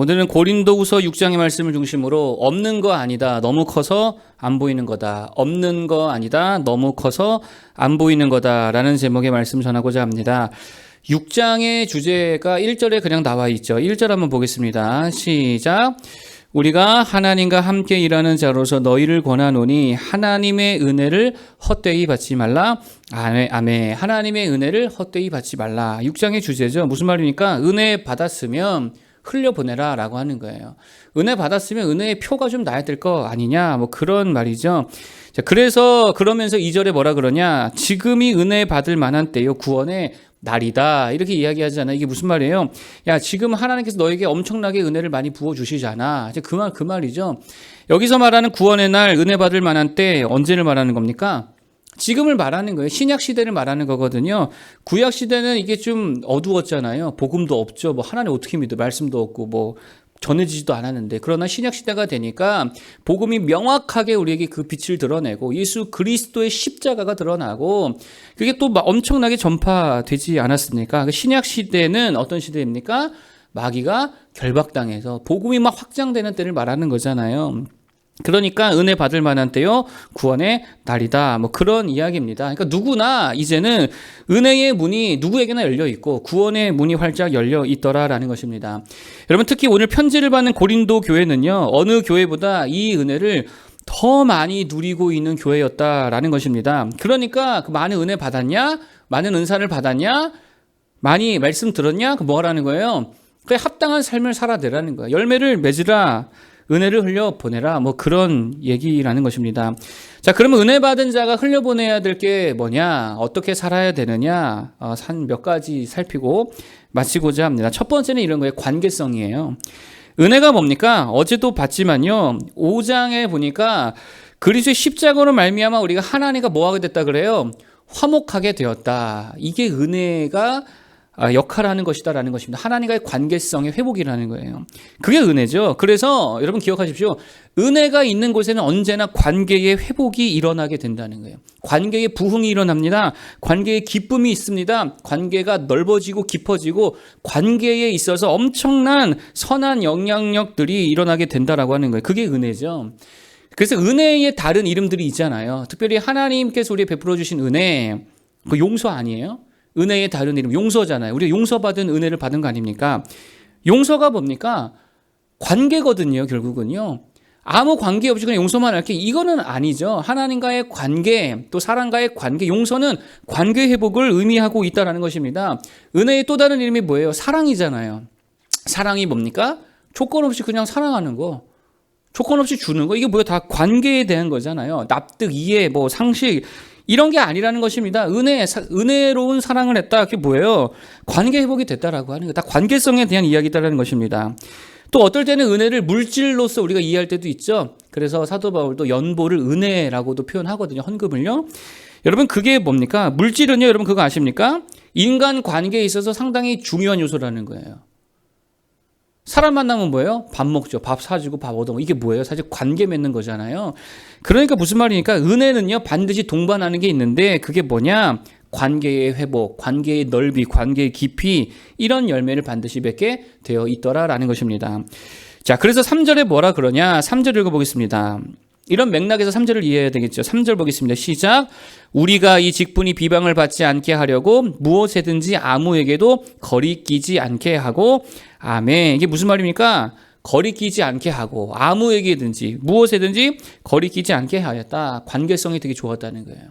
오늘은 고린도후서 6장의 말씀을 중심으로 없는 거 아니다, 너무 커서 안 보이는 거다. 없는 거 아니다, 너무 커서 안 보이는 거다라는 제목의 말씀 전하고자 합니다. 6장의 주제가 1절에 그냥 나와 있죠. 1절 한번 보겠습니다. 시작. 우리가 하나님과 함께 일하는 자로서 너희를 권하노니 하나님의 은혜를 헛되이 받지 말라. 아멘. 하나님의 은혜를 헛되이 받지 말라. 6장의 주제죠. 무슨 말입니까? 은혜 받았으면 흘려보내라 라고 하는 거예요. 은혜 받았으면 은혜의 표가 좀 나야 될 거 아니냐, 뭐 그런 말이죠. 자, 그러면서 2절에 뭐라 그러냐? 지금이 은혜 받을 만한 때요, 구원의 날이다, 이렇게 이야기하잖아요. 이게 무슨 말이에요? 야, 지금 하나님께서 너에게 엄청나게 은혜를 많이 부어주시잖아. 이제 그 말이죠. 여기서 말하는 구원의 날, 은혜 받을 만한 때, 언제를 말하는 겁니까? 지금을 말하는 거예요. 신약 시대를 말하는 거거든요. 구약 시대는 이게 좀 어두웠잖아요. 복음도 없죠. 뭐 하나님 어떻게 믿어? 말씀도 없고 뭐 전해지지도 않았는데, 그러나 신약 시대가 되니까 복음이 명확하게 우리에게 그 빛을 드러내고 예수 그리스도의 십자가가 드러나고 그게 또 엄청나게 전파되지 않았습니까? 신약 시대는 어떤 시대입니까? 마귀가 결박당해서 복음이 막 확장되는 때를 말하는 거잖아요. 그러니까 은혜 받을 만한 때요, 구원의 날이다, 뭐 그런 이야기입니다. 그러니까 누구나 이제는 은혜의 문이 누구에게나 열려 있고 구원의 문이 활짝 열려 있더라라는 것입니다. 여러분, 특히 오늘 편지를 받는 고린도 교회는요, 어느 교회보다 이 은혜를 더 많이 누리고 있는 교회였다라는 것입니다. 그러니까 그 많은 은혜 받았냐, 많은 은사를 받았냐, 많이 말씀 들었냐, 그 뭐라는 거예요? 그에 합당한 삶을 살아내라는 거예요. 열매를 맺으라, 은혜를 흘려보내라, 뭐 그런 얘기라는 것입니다. 자, 그러면 은혜 받은 자가 흘려보내야 될 게 뭐냐, 어떻게 살아야 되느냐, 한 몇 가지 살피고 마치고자 합니다. 첫 번째는 이런 거예요. 관계성이에요. 은혜가 뭡니까? 어제도 봤지만요, 5장에 보니까 그리스도의 십자가로 말미암아 우리가 하나님과 뭐하게 됐다 그래요? 화목하게 되었다. 이게 은혜가 역할하는 것이다라는 것입니다. 하나님과의 관계성의 회복이라는 거예요. 그게 은혜죠. 그래서 여러분 기억하십시오. 은혜가 있는 곳에는 언제나 관계의 회복이 일어나게 된다는 거예요. 관계의 부흥이 일어납니다. 관계의 기쁨이 있습니다. 관계가 넓어지고 깊어지고 관계에 있어서 엄청난 선한 영향력들이 일어나게 된다라고 하는 거예요. 그게 은혜죠. 그래서 은혜의 다른 이름들이 있잖아요. 특별히 하나님께서 우리에게 베풀어 주신 은혜, 그 용서 아니에요? 은혜의 다른 이름 용서잖아요. 우리가 용서받은 은혜를 받은 거 아닙니까? 용서가 뭡니까? 관계거든요. 결국은요. 아무 관계 없이 그냥 용서만 할게, 이거는 아니죠. 하나님과의 관계, 또 사람과의 관계, 용서는 관계 회복을 의미하고 있다는 것입니다. 은혜의 또 다른 이름이 뭐예요? 사랑이잖아요. 사랑이 뭡니까? 조건 없이 그냥 사랑하는 거, 조건 없이 주는 거, 이게 뭐예요? 다 관계에 대한 거잖아요. 납득, 이해, 뭐 상식, 이런 게 아니라는 것입니다. 은혜로운 사랑을 했다. 그게 뭐예요? 관계 회복이 됐다라고 하는 거. 다 관계성에 대한 이야기다라는 것입니다. 또 어떨 때는 은혜를 물질로서 우리가 이해할 때도 있죠. 그래서 사도 바울도 연보를 은혜라고도 표현하거든요. 헌금을요. 여러분, 그게 뭡니까? 물질은요, 여러분 그거 아십니까? 인간 관계에 있어서 상당히 중요한 요소라는 거예요. 사람 만나면 뭐예요? 밥 먹죠. 밥 사주고 밥 얻어먹고. 이게 뭐예요? 사실 관계 맺는 거잖아요. 그러니까 무슨 말이니까 은혜는요, 반드시 동반하는 게 있는데 그게 뭐냐? 관계의 회복, 관계의 넓이, 관계의 깊이, 이런 열매를 반드시 맺게 되어 있더라라는 것입니다. 자, 그래서 3절에 뭐라 그러냐? 3절 읽어보겠습니다. 이런 맥락에서 3절을 이해해야 되겠죠. 3절 보겠습니다. 시작. 우리가 이 직분이 비방을 받지 않게 하려고 무엇에든지 아무에게도 거리끼지 않게 하고, 아멘. 이게 무슨 말입니까? 거리끼지 않게 하고, 아무에게든지 무엇에든지 거리끼지 않게 하였다. 관계성이 되게 좋았다는 거예요.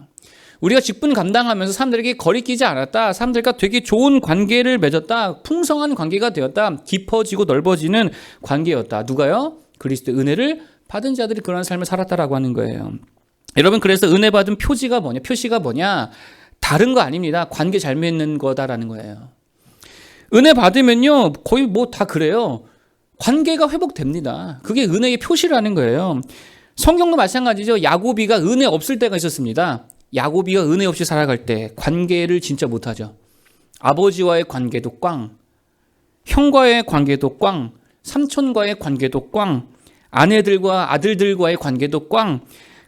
우리가 직분 감당하면서 사람들에게 거리끼지 않았다. 사람들과 되게 좋은 관계를 맺었다. 풍성한 관계가 되었다. 깊어지고 넓어지는 관계였다. 누가요? 그리스도의 은혜를 받은 자들이 그런 삶을 살았다라고 하는 거예요. 여러분, 그래서 은혜 받은 표시가 뭐냐? 다른 거 아닙니다. 관계 잘 맺는 거다라는 거예요. 은혜 받으면요, 거의 뭐 다 그래요. 관계가 회복됩니다. 그게 은혜의 표시라는 거예요. 성경도 마찬가지죠. 야고비가 은혜 없을 때가 있었습니다. 야고비가 은혜 없이 살아갈 때 관계를 진짜 못하죠. 아버지와의 관계도 꽝, 형과의 관계도 꽝, 삼촌과의 관계도 꽝, 아내들과 아들들과의 관계도 꽝.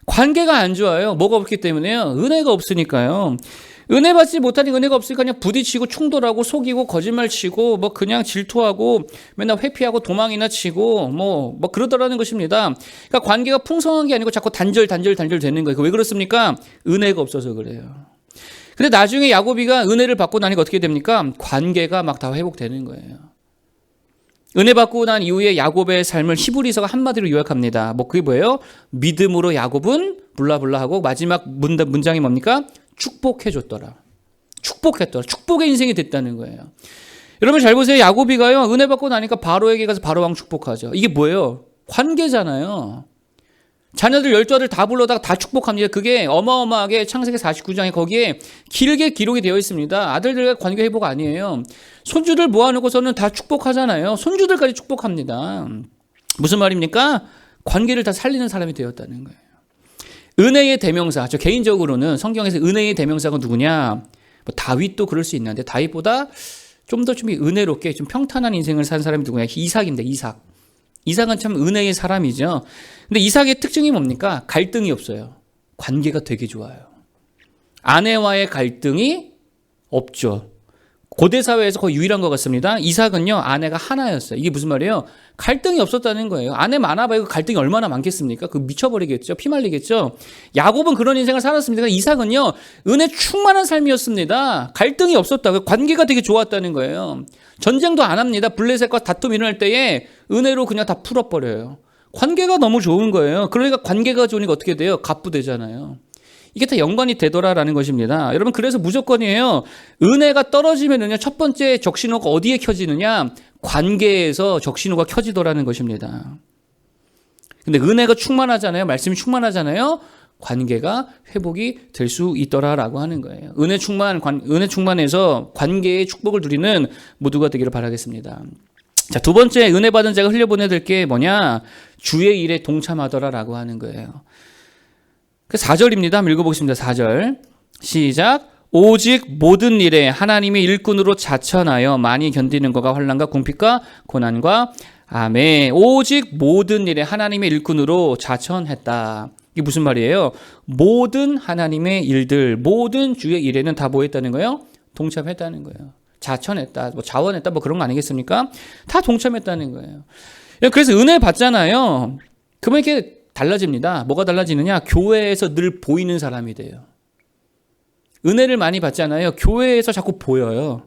관계가 안 좋아요. 뭐가 없기 때문에요? 은혜가 없으니까요. 은혜 받지 못하니 은혜가 없으니까 그냥 부딪히고 충돌하고 속이고 거짓말치고 뭐 그냥 질투하고 맨날 회피하고 도망이나 치고 뭐 그러더라는 것입니다. 그러니까 관계가 풍성한 게 아니고 자꾸 단절 되는 거예요. 왜 그렇습니까? 은혜가 없어서 그래요. 근데 나중에 야곱이가 은혜를 받고 나니까 어떻게 됩니까? 관계가 막 다 회복되는 거예요. 은혜 받고 난 이후에 야곱의 삶을 히브리서가 한마디로 요약합니다. 뭐 그게 뭐예요? 믿음으로 야곱은 블라블라 하고 마지막 문장이 뭡니까? 축복해줬더라. 축복했더라. 축복의 인생이 됐다는 거예요. 여러분 잘 보세요. 야곱이가요. 은혜 받고 나니까 바로에게 가서 바로 왕 축복하죠. 이게 뭐예요? 관계잖아요. 자녀들 12아들 다 불러다가 다 축복합니다. 그게 어마어마하게 창세기 49장에 거기에 길게 기록이 되어 있습니다. 아들들과 관계 회복 아니에요. 손주들 모아놓고서는 다 축복하잖아요. 손주들까지 축복합니다. 무슨 말입니까? 관계를 다 살리는 사람이 되었다는 거예요. 은혜의 대명사. 저 개인적으로는 성경에서 은혜의 대명사가 누구냐? 뭐 다윗도 그럴 수 있는데 다윗보다 좀 더 은혜롭게 좀 평탄한 인생을 산 사람이 누구냐? 이삭인데 이삭. 이삭은 참 은혜의 사람이죠. 근데 이삭의 특징이 뭡니까? 갈등이 없어요. 관계가 되게 좋아요. 아내와의 갈등이 없죠. 고대 사회에서 거의 유일한 것 같습니다. 이삭은요, 아내가 하나였어요. 이게 무슨 말이에요? 갈등이 없었다는 거예요. 아내 많아봐요. 갈등이 얼마나 많겠습니까? 그 미쳐버리겠죠. 피말리겠죠. 야곱은 그런 인생을 살았습니다. 이삭은요, 은혜 충만한 삶이었습니다. 갈등이 없었다고요. 관계가 되게 좋았다는 거예요. 전쟁도 안 합니다. 블레셋과 다툼이 일어날 때에 은혜로 그냥 다 풀어버려요. 관계가 너무 좋은 거예요. 그러니까 관계가 좋으니까 어떻게 돼요? 갑부되잖아요. 이게 다 연관이 되더라라는 것입니다. 여러분 그래서 무조건이에요. 은혜가 떨어지면은요, 첫 번째 적신호가 어디에 켜지느냐? 관계에서 적신호가 켜지더라는 것입니다. 근데 은혜가 충만하잖아요. 말씀이 충만하잖아요. 관계가 회복이 될 수 있더라라고 하는 거예요. 은혜 충만해서 관계의 축복을 누리는 모두가 되기를 바라겠습니다. 자, 두 번째 은혜 받은 자가 흘려보내야 될 게 뭐냐? 주의 일에 동참하더라라고 하는 거예요. 4절입니다. 한번 읽어보겠습니다. 4절. 시작. 오직 모든 일에 하나님의 일꾼으로 자천하여 많이 견디는 것과 환난과 궁핍과 고난과 아멘. 오직 모든 일에 하나님의 일꾼으로 자천했다. 이게 무슨 말이에요? 모든 하나님의 일들, 모든 주의 일에는 다 뭐 했다는 거예요? 동참했다는 거예요. 자천했다, 뭐 자원했다, 뭐 그런 거 아니겠습니까? 다 동참했다는 거예요. 그래서 은혜 받잖아요. 그러면 이렇게 달라집니다. 뭐가 달라지느냐? 교회에서 늘 보이는 사람이 돼요. 은혜를 많이 받잖아요. 교회에서 자꾸 보여요.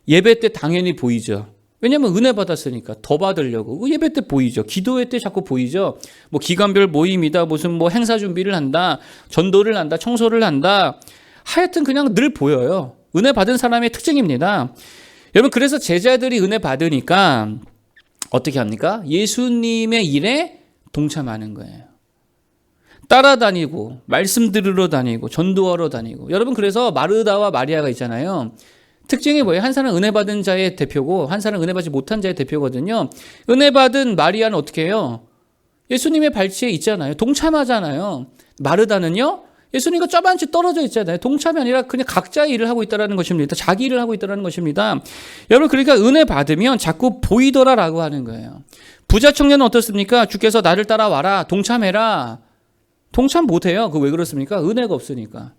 예배 때 당연히 보이죠. 왜냐하면 은혜 받았으니까 더 받으려고. 예배 때 보이죠. 기도회 때 자꾸 보이죠. 뭐 기간별 모임이다, 무슨 뭐 행사 준비를 한다, 전도를 한다, 청소를 한다. 하여튼 그냥 늘 보여요. 은혜 받은 사람의 특징입니다. 여러분 그래서 제자들이 은혜 받으니까 어떻게 합니까? 예수님의 일에 동참하는 거예요. 따라다니고 말씀 들으러 다니고 전도하러 다니고. 여러분 그래서 마르다와 마리아가 있잖아요. 특징이 뭐예요? 한 사람은 은혜 받은 자의 대표고 한 사람은 은혜 받지 못한 자의 대표거든요. 은혜 받은 마리아는 어떻게 해요? 예수님의 발치에 있잖아요. 동참하잖아요. 마르다는요, 예수님과 쩌반치 떨어져 있잖아요. 동참이 아니라 그냥 각자의 일을 하고 있다는 것입니다. 자기 일을 하고 있다는 것입니다. 여러분 그러니까 은혜 받으면 자꾸 보이더라라고 하는 거예요. 부자 청년은 어떻습니까? 주께서 나를 따라와라, 동참해라. 동참 못해요. 그거 왜 그렇습니까? 은혜가 없으니까.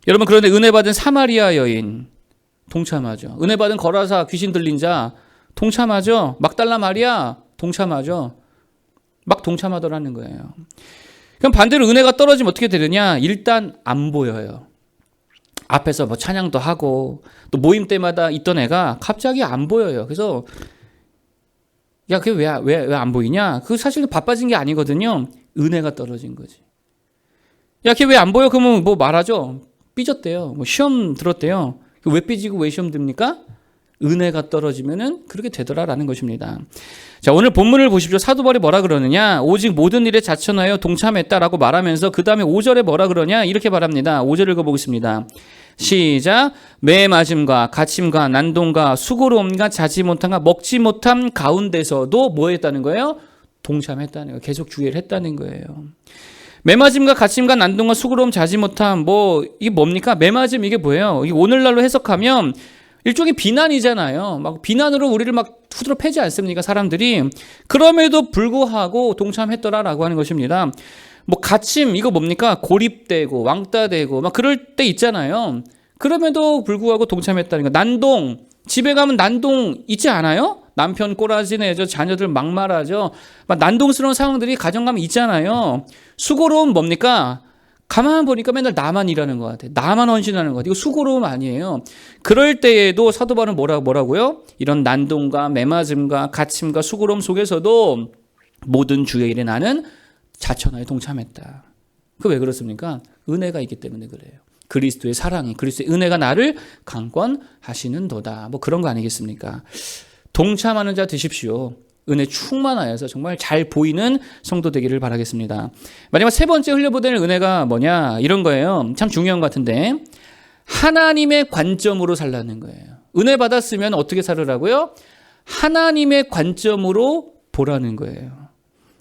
여러분 그런데 은혜 받은 사마리아 여인 동참하죠. 은혜 받은 거라사 귀신 들린 자 동참하죠. 막달라 마리아 동참하죠. 막 동참하더라는 거예요. 그럼 반대로 은혜가 떨어지면 어떻게 되느냐? 일단 안 보여요. 앞에서 뭐 찬양도 하고 또 모임 때마다 있던 애가 갑자기 안 보여요. 그래서 야, 그게 왜 안 보이냐? 그 사실 바빠진 게 아니거든요. 은혜가 떨어진 거지. 야, 걔 왜 안 보여? 그러면 뭐 말하죠. 삐졌대요. 뭐 시험 들었대요. 왜 삐지고 왜 시험 듭니까? 은혜가 떨어지면은 그렇게 되더라라는 것입니다. 자, 오늘 본문을 보십시오. 사도 바울이 뭐라 그러느냐? 오직 모든 일에 자천하여 동참했다라고 말하면서 그 다음에 5절에 뭐라 그러냐? 이렇게 말합니다. 5절 읽어보겠습니다. 시작. 매 맞음과 갇힘과 난동과 수고로움과 자지 못함과 먹지 못함 가운데서도 뭐 했다는 거예요? 동참했다는 거예요. 계속 주의를 했다는 거예요. 매맞음과 갇힘과 난동과 수고로움 자지 못함, 이게 뭡니까? 매맞음 이게 뭐예요? 이게 오늘날로 해석하면 일종의 비난이잖아요. 막 비난으로 우리를 막 후드러 패지 않습니까? 사람들이. 그럼에도 불구하고 동참했더라라고 하는 것입니다. 뭐 갇힘 이거 뭡니까? 고립되고 왕따되고 막 그럴 때 있잖아요. 그럼에도 불구하고 동참했다는 거. 난동, 집에 가면 난동 있지 않아요? 남편 꼬라지 내죠. 자녀들 막말하죠. 막 난동스러운 상황들이 가정 가면 있잖아요. 수고로움 뭡니까? 가만 보니까 맨날 나만 일하는 것 같아. 나만 헌신하는 것 같아. 이거 수고로움 아니에요. 그럴 때에도 사도 바울은 뭐라고요? 이런 난동과 매맞음과 갇힘과 수고로움 속에서도 모든 주의 일에 나는 자천하에 동참했다. 그 왜 그렇습니까? 은혜가 있기 때문에 그래요. 그리스도의 사랑이, 그리스도의 은혜가 나를 강권하시는도다. 뭐 그런 거 아니겠습니까? 동참하는 자 되십시오. 은혜 충만하여서 정말 잘 보이는 성도 되기를 바라겠습니다. 마지막 세 번째 흘려보낼 은혜가 뭐냐? 이런 거예요. 참 중요한 것 같은데 하나님의 관점으로 살라는 거예요. 은혜 받았으면 어떻게 살으라고요? 하나님의 관점으로 보라는 거예요.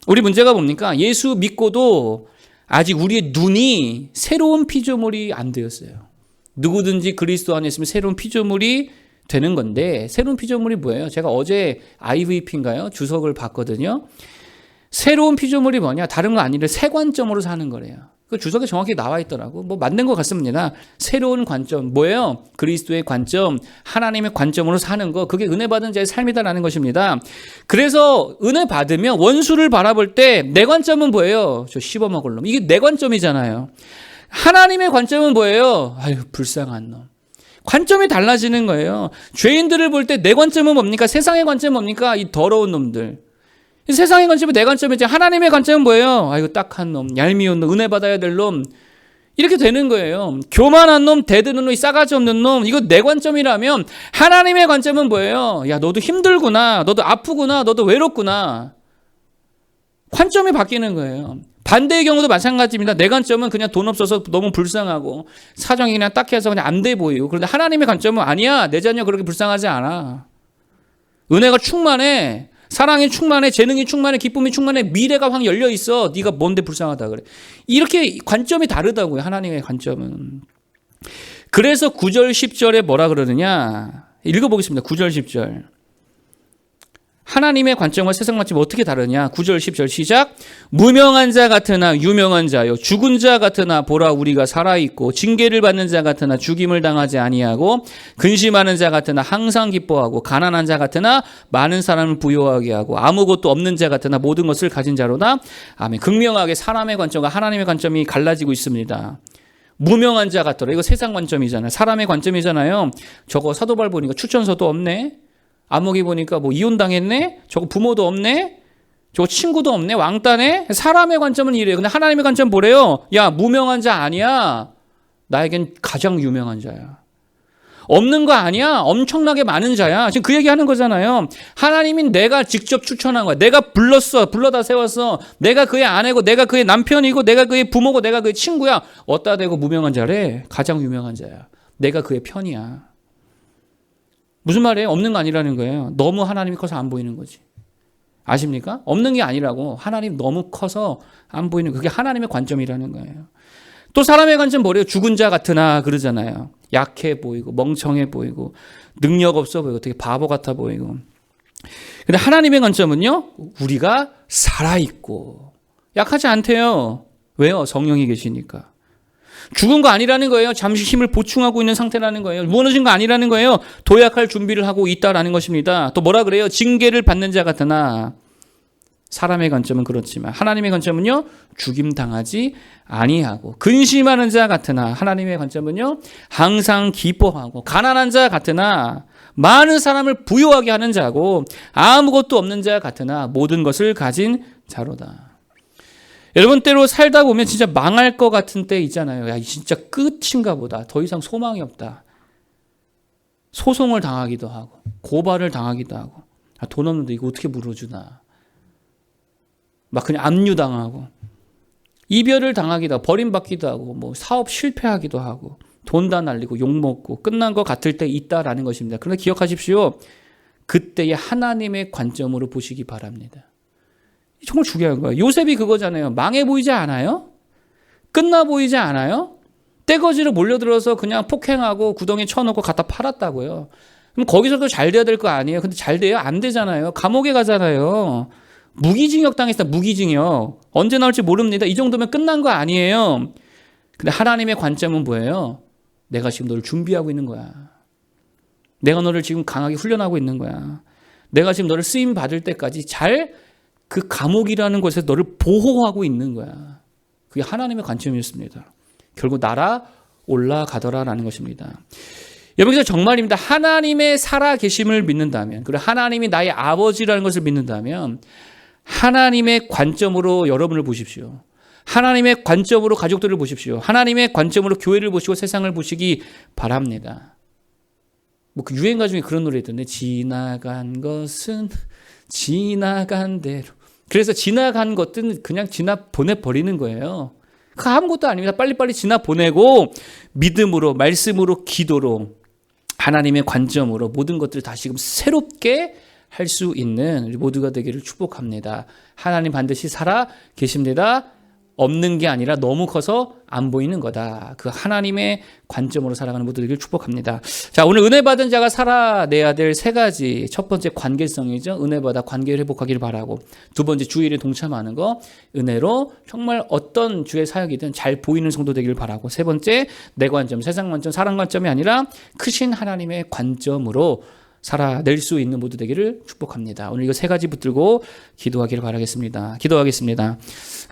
우리 문제가 뭡니까? 예수 믿고도 아직 우리의 눈이 새로운 피조물이 안 되었어요. 누구든지 그리스도 안에 있으면 새로운 피조물이 되는 건데 새로운 피조물이 뭐예요? 제가 어제 IVP인가요? 주석을 봤거든요. 새로운 피조물이 뭐냐? 다른 거 아니라 새 관점으로 사는 거래요. 그 주석에 정확히 나와 있더라고. 뭐 맞는 것 같습니다. 새로운 관점 뭐예요? 그리스도의 관점, 하나님의 관점으로 사는 거. 그게 은혜 받은 자의 삶이다라는 것입니다. 그래서 은혜 받으면 원수를 바라볼 때 내 관점은 뭐예요? 저 씹어먹을 놈. 이게 내 관점이잖아요. 하나님의 관점은 뭐예요? 아유 불쌍한 놈. 관점이 달라지는 거예요. 죄인들을 볼 때 내 관점은 뭡니까? 세상의 관점은 뭡니까? 이 더러운 놈들. 세상의 관점은 내 관점이지. 하나님의 관점은 뭐예요? 아이고 딱한 놈, 얄미운 놈, 은혜 받아야 될 놈. 이렇게 되는 거예요. 교만한 놈, 대드는 놈, 이 싸가지 없는 놈. 이거 내 관점이라면 하나님의 관점은 뭐예요? 야 너도 힘들구나. 너도 아프구나. 너도 외롭구나. 관점이 바뀌는 거예요. 반대의 경우도 마찬가지입니다. 내 관점은 그냥 돈 없어서 너무 불쌍하고 사정이 그냥 딱히 해서 그냥 안 돼 보이고 그런데 하나님의 관점은 아니야. 내 자녀 그렇게 불쌍하지 않아. 은혜가 충만해. 사랑이 충만해. 재능이 충만해. 기쁨이 충만해. 미래가 확 열려 있어. 네가 뭔데 불쌍하다 그래. 이렇게 관점이 다르다고요. 하나님의 관점은. 그래서 9절 10절에 뭐라 그러느냐. 읽어보겠습니다. 9절 10절. 하나님의 관점과 세상 관점이 어떻게 다르냐. 9절 10절 시작. 무명한 자 같으나 유명한 자요 죽은 자 같으나 보라 우리가 살아있고 징계를 받는 자 같으나 죽임을 당하지 아니하고 근심하는 자 같으나 항상 기뻐하고 가난한 자 같으나 많은 사람을 부유하게 하고 아무것도 없는 자 같으나 모든 것을 가진 자로다. 아멘. 극명하게 사람의 관점과 하나님의 관점이 갈라지고 있습니다. 무명한 자 같더라. 이거 세상 관점이잖아요. 사람의 관점이잖아요. 저거 사도 바울 보니까 추천서도 없네. 안목이 보니까 뭐 이혼당했네? 저거 부모도 없네? 저거 친구도 없네? 왕따네? 사람의 관점은 이래요. 근데 하나님의 관점은 뭐래요? 야, 무명한 자 아니야. 나에겐 가장 유명한 자야. 없는 거 아니야. 엄청나게 많은 자야. 지금 그 얘기하는 거잖아요. 하나님이 내가 직접 추천한 거야. 내가 불렀어. 불러다 세웠어. 내가 그의 아내고 내가 그의 남편이고 내가 그의 부모고 내가 그의 친구야. 어디다 대고 무명한 자래? 가장 유명한 자야. 내가 그의 편이야. 무슨 말이에요? 없는 거 아니라는 거예요. 너무 하나님이 커서 안 보이는 거지. 아십니까? 없는 게 아니라고. 하나님 너무 커서 안 보이는 그게 하나님의 관점이라는 거예요. 또 사람의 관점 뭐래요? 죽은 자 같으나 그러잖아요. 약해 보이고 멍청해 보이고 능력 없어 보이고 되게 바보 같아 보이고. 근데 하나님의 관점은요. 우리가 살아있고 약하지 않대요. 왜요? 성령이 계시니까. 죽은 거 아니라는 거예요. 잠시 힘을 보충하고 있는 상태라는 거예요. 무너진 거 아니라는 거예요. 도약할 준비를 하고 있다라는 것입니다. 또 뭐라 그래요? 징계를 받는 자 같으나 사람의 관점은 그렇지만 하나님의 관점은요. 죽임 당하지 아니하고 근심하는 자 같으나 하나님의 관점은요. 항상 기뻐하고 가난한 자 같으나 많은 사람을 부유하게 하는 자고 아무것도 없는 자 같으나 모든 것을 가진 자로다. 여러분 때로 살다 보면 진짜 망할 것 같은 때 있잖아요. 야, 진짜 끝인가 보다. 더 이상 소망이 없다. 소송을 당하기도 하고 고발을 당하기도 하고 아, 돈 없는데 이거 어떻게 물어주나. 막 그냥 압류당하고 이별을 당하기도 하고 버림받기도 하고 뭐 사업 실패하기도 하고 돈 다 날리고 욕먹고 끝난 것 같을 때 있다라는 것입니다. 그런데 기억하십시오. 그때의 하나님의 관점으로 보시기 바랍니다. 정말 중요한 거예요. 요셉이 그거잖아요. 망해 보이지 않아요? 끝나 보이지 않아요? 떼거지로 몰려들어서 그냥 폭행하고 구덩이에 쳐놓고 갖다 팔았다고요. 그럼 거기서도 잘 돼야 될 거 아니에요? 근데 잘 돼요? 안 되잖아요. 감옥에 가잖아요. 무기징역 당했다. 무기징역. 언제 나올지 모릅니다. 이 정도면 끝난 거 아니에요. 근데 하나님의 관점은 뭐예요? 내가 지금 너를 준비하고 있는 거야. 내가 너를 지금 강하게 훈련하고 있는 거야. 내가 지금 너를 쓰임 받을 때까지 잘 그 감옥이라는 곳에서 너를 보호하고 있는 거야. 그게 하나님의 관점이었습니다. 결국 날아 올라가더라라는 것입니다. 여기서 정말입니다. 하나님의 살아계심을 믿는다면, 그리고 하나님이 나의 아버지라는 것을 믿는다면 하나님의 관점으로 여러분을 보십시오. 하나님의 관점으로 가족들을 보십시오. 하나님의 관점으로 교회를 보시고 세상을 보시기 바랍니다. 뭐 그 유행가 중에 그런 노래 있던데, 지나간 것은 지나간 대로. 그래서 지나간 것들은 그냥 지나 보내버리는 거예요. 그 아무것도 아닙니다. 빨리빨리 지나 보내고 믿음으로, 말씀으로, 기도로, 하나님의 관점으로 모든 것들을 다시금 새롭게 할 수 있는 우리 모두가 되기를 축복합니다. 하나님 반드시 살아 계십니다. 없는 게 아니라 너무 커서 안 보이는 거다. 그 하나님의 관점으로 살아가는 모두들 축복합니다. 자, 오늘 은혜 받은 자가 살아내야 될 세 가지. 첫 번째 관계성이죠. 은혜 받아 관계를 회복하기를 바라고. 두 번째 주일에 동참하는 거. 은혜로 정말 어떤 주의 사역이든 잘 보이는 성도 되기를 바라고. 세 번째 내 관점, 세상 관점, 사람 관점이 아니라 크신 하나님의 관점으로 살아낼 수 있는 모두 되기를 축복합니다. 오늘 이거 세 가지 붙들고 기도하기를 바라겠습니다. 기도하겠습니다.